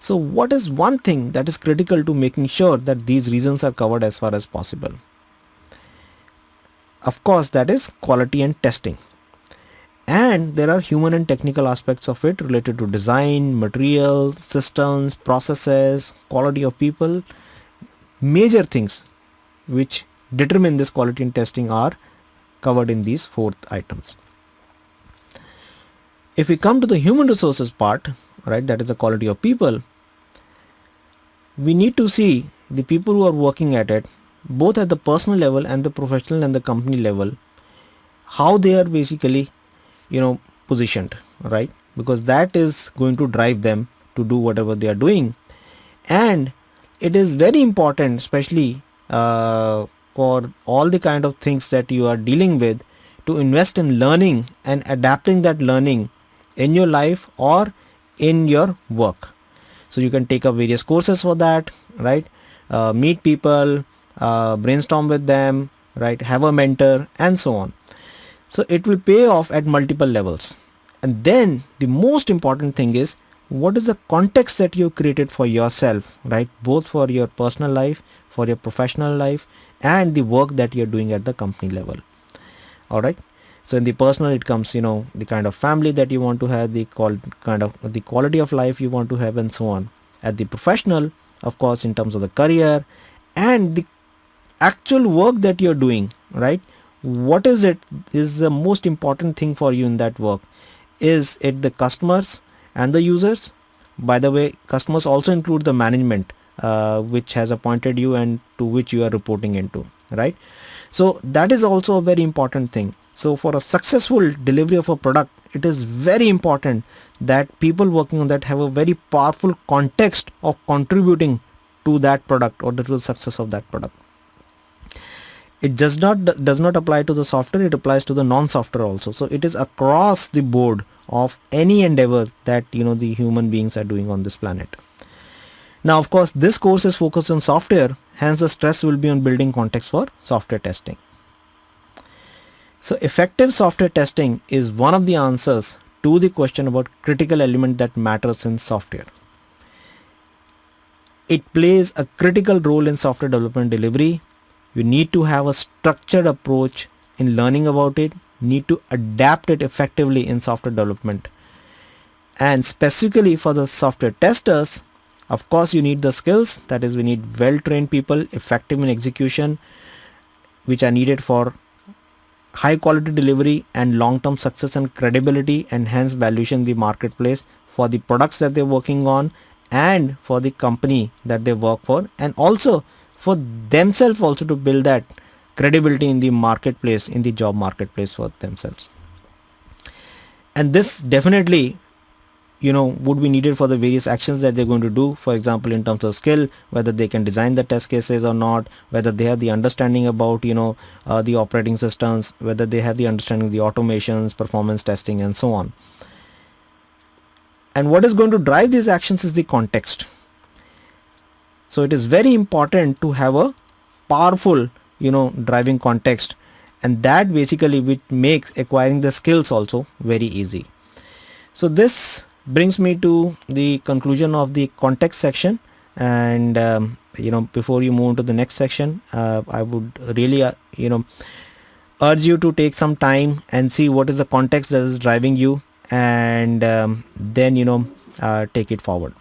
So what is one thing that is critical to making sure that these reasons are covered as far as possible? Of course, that is quality and testing. And there are human and technical aspects of it related to design, material, systems, processes, quality of people. Major things which determine this quality and testing are covered in these 4 items. If we come to the human resources part, right, that is the quality of people, we need to see the people who are working at it, both at the personal level and the professional and the company level, how they are basically, positioned, right? Because that is going to drive them to do whatever they are doing. And it is very important, especially for all the kind of things that you are dealing with, to invest in learning and adapting that learning in your life or in your work. So you can take up various courses for that, right? Meet people, brainstorm with them, right? Have a mentor and so on. So it will pay off at multiple levels. And then the most important thing is, what is the context that you created for yourself, right? Both for your personal life, for your professional life, and the work that you're doing at the company level. All right. So in the personal, it comes, the kind of family that you want to have, the quality of life you want to have, and so on. At the professional, of course, in terms of the career and the actual work that you're doing, right? What is it is the most important thing for you in that work? Is it the customers and the users? By the way, customers also include the management, which has appointed you and to which you are reporting into, right? So that is also a very important thing. So for a successful delivery of a product, it is very important that people working on that have a very powerful context of contributing to that product or to the success of that product. It does not apply to the software, it applies to the non-software also. So it is across the board of any endeavor that the human beings are doing on this planet. Now, of course, this course is focused on software, hence the stress will be on building context for software testing. So effective software testing is one of the answers to the question about critical element that matters in software. It plays a critical role in software development delivery. You need to have a structured approach in learning about it, need to adapt it effectively in software development. And specifically for the software testers, of course, you need the skills, that is, we need well-trained people, effective in execution, which are needed for high quality delivery and long-term success and credibility, and hence valuation in the marketplace for the products that they're working on and for the company that they work for, and also for themselves also to build that credibility in the marketplace, in the job marketplace for themselves. And this definitely would be needed for the various actions that they're going to do. For example, in terms of skill, whether they can design the test cases or not, whether they have the understanding about the operating systems, whether they have the understanding of the automations, performance testing, and so on. And what is going to drive these actions is the context. So it is very important to have a powerful driving context, and that basically which makes acquiring the skills also very easy. So this brings me to the conclusion of the context section, and before you move to the next section, I would really urge you to take some time and see what is the context that is driving you, and then take it forward.